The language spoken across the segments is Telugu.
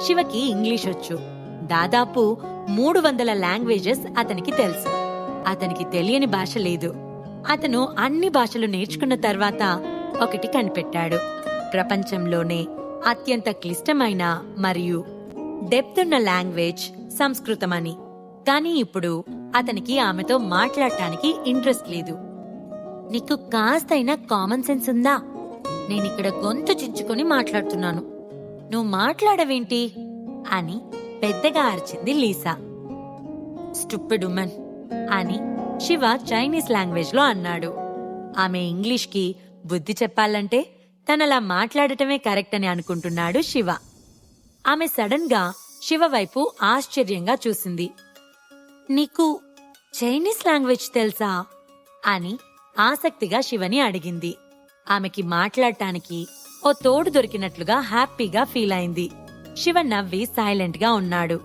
శివకి ఇంగ్లీష్ వచ్చు. దాదాపు 300 లాంగ్వేజెస్ అతనికి తెలుసు. అతనికి తెలియని భాష లేదు. అతను అన్ని భాషలు నేర్చుకున్న తర్వాత ఒకటి కనిపెట్టాడు. ప్రపంచంలోనే అత్యంత క్లిష్టమైన మరియు డెప్త్ ఉన్న లాంగ్వేజ్ సంస్కృతమని. కానీ ఇప్పుడు అతనికి ఆమెతో మాట్లాడటానికి ఇంట్రెస్ట్ లేదు. నీకు కాస్తైనా కామన్ సెన్స్ ఉందా? నేనిక్కడ గొంతు చించుకొని మాట్లాడుతున్నాను, నువ్వు మాట్లాడవేంటి అని పెద్దగా అరిచింది లీసా. స్టూపిడ్ ఉమెన్ అని శివ చైనీస్ లాంగ్వేజ్ లో అన్నాడు. ఆమె ఇంగ్లీష్ కి బుద్ధి చెప్పాలంటే తనలా మాట్లాడటమే కరెక్ట్ అని అనుకుంటున్నాడు శివ. ఆమె సడన్ గా శివ వైపు ఆశ్చర్యంగా చూసింది. నీకు చైనీస్ లాంగ్వేజ్ తెలుసా అని ఆసక్తిగా శివని అడిగింది. ఆమెకి మాట్లాడటానికి ఓ తోడు దొరికినట్లుగా హ్యాపీగా ఫీల్ అయింది. శివ నవ్వి సైలెంట్ గా ఉన్నాడు.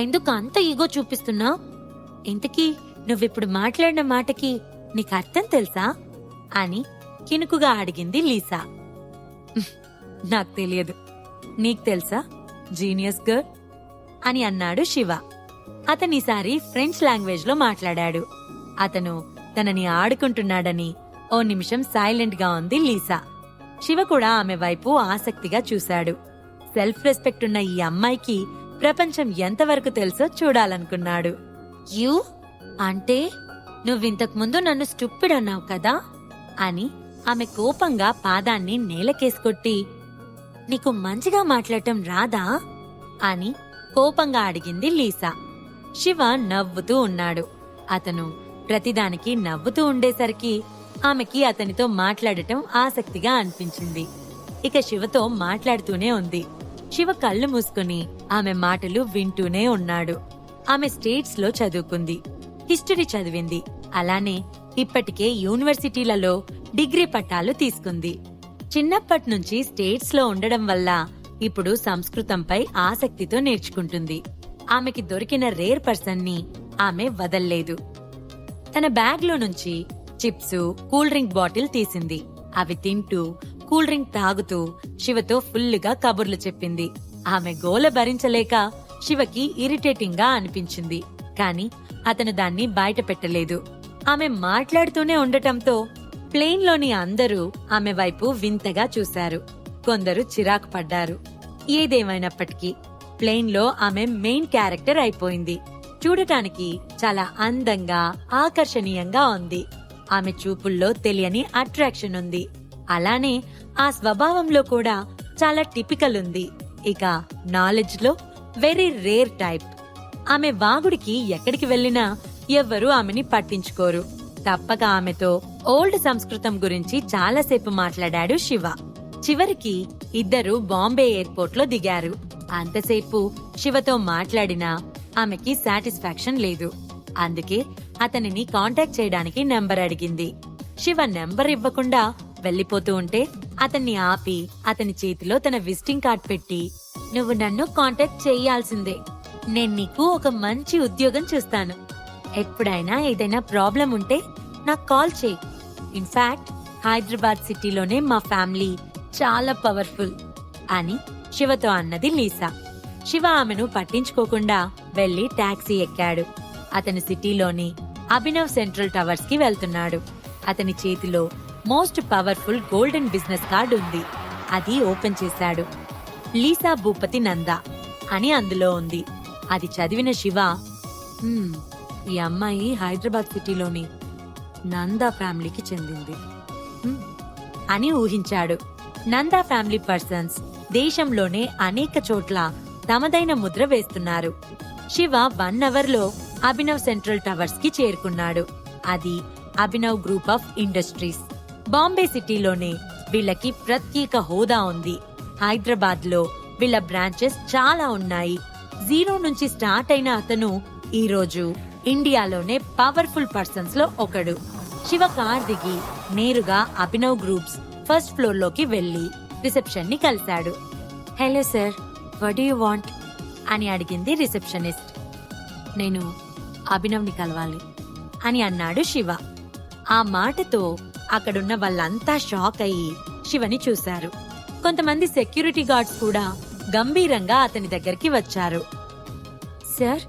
ఎందుకు అంత ఈగో చూపిస్తున్నా? ఇంతకీ నువ్విప్పుడు మాట్లాడిన మాటకి నీకు అర్థం తెలుసా అని కినుకుగా అడిగింది లీసా. నాకు తెలియదు, నీకు తెలుసా జీనియస్ గర్ల్ అని అన్నాడు శివ. అతనీసారి ఫ్రెంచ్ లాంగ్వేజ్ లో మాట్లాడాడు. అతను తనని ఆడుకుంటున్నాడని ఓ నిమిషం సైలెంట్ గా ఉంది లీసా. శివ కూడా ఆమె వైపు ఆసక్తిగా చూశాడు. సెల్ఫ్ రెస్పెక్ట్ ఉన్న ఈ అమ్మాయికి ప్రపంచం ఎంతవరకు తెలుసో చూడాలనుకున్నాడు. యూ అంటే నువ్వింతకు ముందు నన్ను స్టూపిడ్ అన్నావు కదా అని ఆమె కోపంగా పాదాన్ని నేలకేసుకొట్టి, నీకు మంచిగా మాట్లాడటం రాదా అని కోపంగా అడిగింది లీసా. శివ నవ్వుతూ ఉన్నాడు. అతను ప్రతిదానికి నవ్వుతూ ఉండేసరికి ఆమెకి అతనితో మాట్లాడటం ఆసక్తిగా అనిపించింది. ఇక శివతో మాట్లాడుతూనే ఉంది. శివ కళ్ళు మూసుకుని ఆమె మాటలు వింటూనే ఉన్నాడు. ఆమె స్టేట్స్ లో చదువుకుంది, హిస్టరీ చదివింది. అలానే ఇప్పటికే యూనివర్సిటీలలో డిగ్రీ పట్టాలు తీసుకుంది. చిన్నప్పటి నుంచి స్టేట్స్ లో ఉండడం వల్ల ఇప్పుడు సంస్కృతంపై ఆసక్తితో నేర్చుకుంటుంది. ఆమెకి దొరికిన రేర్ పర్సన్ ని ఆమె వదల్లేదు. తన బ్యాగ్ లో నుంచి చిప్స్, కూల్ డ్రింక్ బాటిల్ తీసింది. అవి తింటూ కూల్ డ్రింక్ తాగుతూ శివతో ఫుల్లుగా కబుర్లు చెప్పింది. ఆమె గోల భరించలేక శివకి ఇరిటేటింగ్ గా అనిపించింది. కాని అతను దాన్ని బయట పెట్టలేదు. ఆమె మాట్లాడుతూనే ఉండటంతో ప్లేన్ లోని అందరూ ఆమె వైపు వింతగా చూశారు. కొందరు చిరాకు పడ్డారు. ఏదేమైనప్పటికీ ప్లేన్ లో ఆమె మెయిన్ క్యారెక్టర్ అయిపోయింది. చూడటానికి చాలా అందంగా, ఆకర్షణీయంగా ఉంది. ఆమె చూపుల్లో తెలియని అట్రాక్షన్ ఉంది. అలానే ఆ స్వభావంలో కూడా చాలా టిపికల్ ఉంది. ఇక నాలెడ్జ్ లో వెరీ రేర్ టైప్. ఆమె వాగుడికి ఎక్కడికి వెళ్లినా ఎవ్వరూ ఆమెని పట్టించుకోరు. తప్పక ఆమెతో ఓల్డ్ సంస్కృతం గురించి చాలాసేపు మాట్లాడాడు శివ. చివరికి ఇద్దరు బాంబే ఎయిర్పోర్ట్ లో దిగారు. అంతసేపు శివతో మాట్లాడినా ఆమెకి సాటిస్ఫాక్షన్ లేదు. అందుకే అతనిని కాంటాక్ట్ చేయడానికి నెంబర్ అడిగింది. శివ నెంబర్ ఇవ్వకుండా వెళ్లిపోతూ ఉంటే అతన్ని ఆపి అతని చేతిలో తన విజిటింగ్ కార్డ్ పెట్టి, నువ్వు నన్ను కాంటాక్ట్ చేయాల్సిందే. నేను నీకు ఒక మంచి ఉద్యోగం చూస్తాను. ఎప్పుడైనా ఏదైనా ప్రాబ్లం ఉంటే నాకు కాల్ చేయి. ఇన్ఫాక్ట్ హైదరాబాద్ సిటీలోనే మా ఫ్యామిలీ చాలా పవర్ఫుల్ అని శివతో అన్నది లీసా. శివ ఆమెను పట్టించుకోకుండా వెళ్లి టాక్సీ ఎక్కాడు. అతను సిటీలోని అభినవ్ సెంట్రల్ టవర్స్ కి వెళ్తున్నాడు. అతని చేతిలో most powerful golden business card ఉంది. అది ఓపెన్ చేశాడు. లీసా భూపతి నందా అని అందులో ఉంది. అది చదివిన శివ, ఈ అమ్మాయి హైదరాబాద్ సిటీలోని నందా ఫ్యామిలీకి చెందింది అని ఊహించాడు. నందా ఫ్యామిలీ పర్సన్స్ దేశంలోనే అనేక చోట్ల తమదైన ముద్ర వేస్తున్నారు. శివ 1 అవర్ లో అభినవ్ సెంట్రల్ టవర్స్ కి చేరుకున్నాడు. అది Abhinav group of industries. Bombay సిటీలోనే వీళ్ళకి ప్రత్యేక హోదా ఉంది. హైదరాబాద్ లో వీళ్ళ బ్రాంచెస్ చాలా ఉన్నాయి. 0 నుంచి స్టార్ట్ అయిన అతను ఈ రోజు ఇండియాలోనే పవర్ఫుల్ పర్సన్స్ లో ఒకడు. శివ కార్ దిగి నేరుగా అభినవ్ గ్రూప్స్ ఫస్ట్ ఫ్లోర్ లోకి వెళ్లి రిసెప్షన్ ని కలిశాడు. Hello sir, what do you want అని అడిగింది రిసెప్షనిస్ట్. నేను అభినవ్ ని కలవాలి అని అన్నాడు శివ. ఆ మాటతో అక్కడున్న వాళ్ళంతా షాక్ అయ్యి శివని చూశారు. కొంతమంది సెక్యూరిటీ గార్డ్స్ కూడా గంభీరంగా అతని దగ్గరికి వచ్చారు. సార్,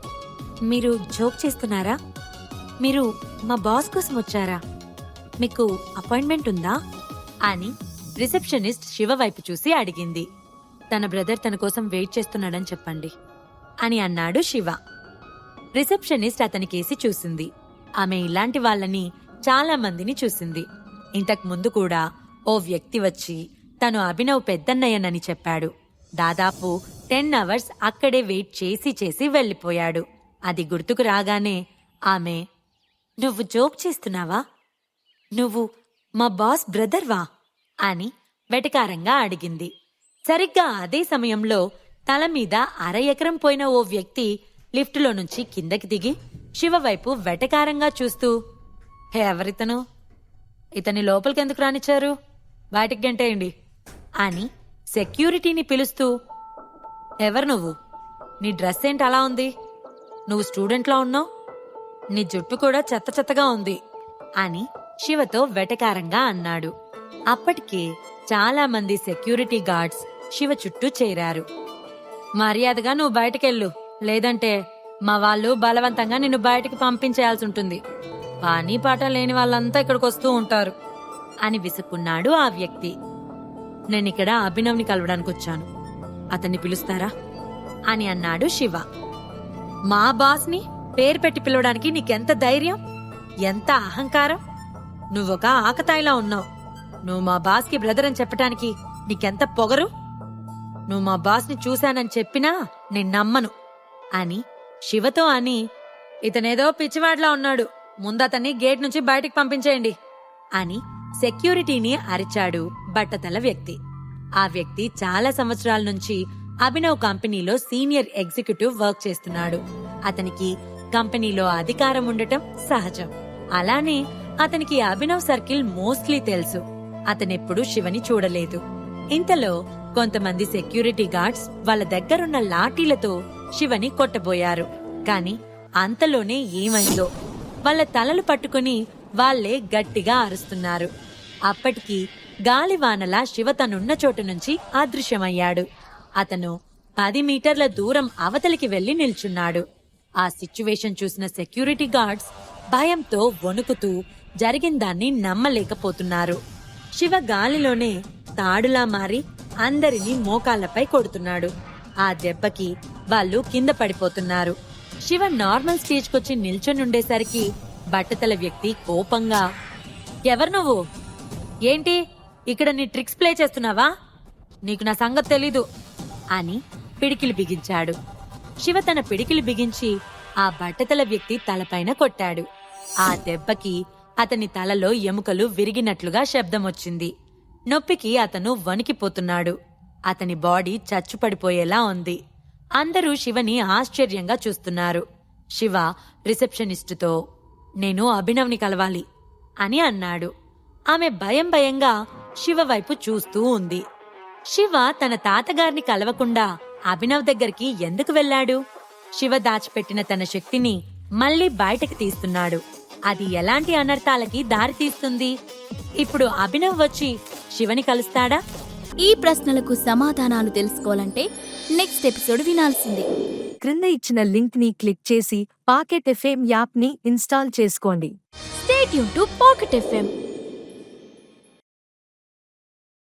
మీరు జోక్ చేస్తున్నారా? మీరు మా బాస్ కోసం వచ్చారా? మీకు అపాయింట్మెంట్ ఉందా అని రిసెప్షనిస్ట్ శివ వైపు చూసి అడిగింది. తన బ్రదర్ తన కోసం వెయిట్ చేస్తున్నాడని చెప్పండి అని అన్నాడు శివ. రిసెప్షనిస్ట్ అతనికేసి చూసింది. ఆమె ఇలాంటి వాళ్ళని చాలా మందిని చూసింది. ఇంతకు ముందు కూడా ఓ వ్యక్తి వచ్చి తను అభినవ్ పెద్దన్నయ్యనని చెప్పాడు. దాదాపు 10 అవర్స్ అక్కడే వెయిట్ చేసి చేసి వెళ్లిపోయాడు. అది గుర్తుకు రాగానే ఆమె, నువ్వు జోక్ చేస్తున్నావా? నువ్వు మా బాస్ బ్రదర్వా అని వెటకారంగా అడిగింది. సరిగ్గా అదే సమయంలో తల మీద 1/2 ఎకరం పోయిన ఓ వ్యక్తి లిఫ్టులో నుంచి కిందకి దిగి శివ వైపు వెటకారంగా చూస్తూ, హే, ఎవరితను? ఇతని లోపలికెందుకు రానిచ్చారు? బయటికి గంటేయండి అని సెక్యూరిటీని పిలుస్తూ, ఎవరు నువ్వు? నీ డ్రెస్ ఏంటి అలా ఉంది? నువ్వు స్టూడెంట్లా ఉన్నావు. నీ జుట్టు కూడా చెత్త చెత్తగా ఉంది అని శివతో వెటకారంగా అన్నాడు. అప్పటికే చాలా మంది సెక్యూరిటీ గార్డ్స్ శివ చుట్టూ చేరారు. మర్యాదగా నువ్వు బయటకెళ్ళు, లేదంటే మా వాళ్ళు బలవంతంగా నిన్ను బయటికి పంపించేయాల్సి ఉంటుంది. పానీ పాట లేని వాళ్ళంతా ఇక్కడికి వస్తూ ఉంటారు అని విసుక్కున్నాడు ఆ వ్యక్తి. నేనిక్కడ అభినవ్ని కలవడానికి వచ్చాను, అతన్ని పిలుస్తారా అని అన్నాడు శివ. మా బాస్ని పేరు పెట్టి పిలవడానికి నీకెంత ధైర్యం, ఎంత అహంకారం! నువ్వొక ఆకతాయిలా ఉన్నావు. నువ్వు మా బాస్కి బ్రదర్ అని చెప్పటానికి నీకెంత పొగరు! నువ్వు మా బాస్ని చూశానని చెప్పినా నేను నమ్మను అని శివతో అని, ఇతనేదో పిచ్చివాడ్లా ఉన్నాడు, ముందతన్ని గేట్ నుంచి బయటికి పంపించేయండి అని సెక్యూరిటీని అరిచాడు బట్టతల వ్యక్తి. ఆ వ్యక్తి చాలా సంవత్సరాల నుంచి అభినవ్ కంపెనీలో సీనియర్ ఎగ్జిక్యూటివ్ వర్క్ చేస్తున్నాడు. అతనికి కంపెనీలో అధికారం ఉండటం సహజం. అలానే అతనికి అభినవ్ సర్కిల్ మోస్ట్లీ తెలుసు. అతనెప్పుడు శివని చూడలేదు. ఇంతలో కొంతమంది సెక్యూరిటీ గార్డ్స్ వాళ్ళ దగ్గరున్న లాఠీలతో శివని కొట్టబోయారు. కాని అంతలోనే ఏమైందో, వాళ్ళ తలలు పట్టుకుని వాళ్లే గట్టిగా అరుస్తున్నారు. అప్పటికి గాలివానలా శివ తనున్న చోటు నుంచి అదృశ్యమయ్యాడు. అతను 10 మీటర్ల దూరం అవతలికి వెళ్లి నిల్చున్నాడు. ఆ సిచ్యువేషన్ చూసిన సెక్యూరిటీ గార్డ్స్ భయంతో వణుకుతూ జరిగిందాన్ని నమ్మలేకపోతున్నారు. శివ గాలిలోనే తాడులా మారి అందరినీ మోకాళ్లపై కొడుతున్నాడు. ఆ దెబ్బకి వాళ్ళు కింద పడిపోతున్నారు. శివ నార్మల్ స్టేజ్కొచ్చి నిల్చొనుండేసరికి బట్టతల వ్యక్తి కోపంగా, ఎవరు నువ్వు? ఏంటి ఇక్కడ నీ ట్రిక్స్ ప్లే చేస్తున్నావా? నీకు నా సంగతి తెలీదు అని పిడికిలి బిగించాడు. శివ తన పిడికిలి బిగించి ఆ బట్టతల వ్యక్తి తలపైన కొట్టాడు. ఆ దెబ్బకి అతని తలలో ఎముకలు విరిగినట్లుగా శబ్దమొచ్చింది. నొప్పికి అతను వణికిపోతున్నాడు. అతని బాడీ చచ్చుపడిపోయేలా ఉంది. అందరూ శివని ఆశ్చర్యంగా చూస్తున్నారు. శివ రిసెప్షనిస్టుతో, నేను అభినవ్ని కలవాలి అని అన్నాడు. ఆమె భయం భయంగా శివ వైపు చూస్తూ ఉంది. శివ తన తాతగారిని కలవకుండా అభినవ్ దగ్గరికి ఎందుకు వెళ్లాడు? శివ దాచిపెట్టిన తన శక్తిని మళ్లీ బయటకు తీస్తున్నాడు. అది ఎలాంటి అనర్థాలకి దారితీస్తుంది? ఇప్పుడు అభినవ్ వచ్చి శివని కలుస్తాడా? ఈ ప్రశ్నలకు సమాధానాలు తెలుసుకోవాలంటే నెక్స్ట్ ఎపిసోడ్ వినాల్సిందే. క్రింద ఇచ్చిన లింక్ ని క్లిక్ చేసి పాకెట్ ఎఫ్ఎం యాప్ ని ఇన్స్టాల్ చేసుకోండి. Stay tune to pocket FM.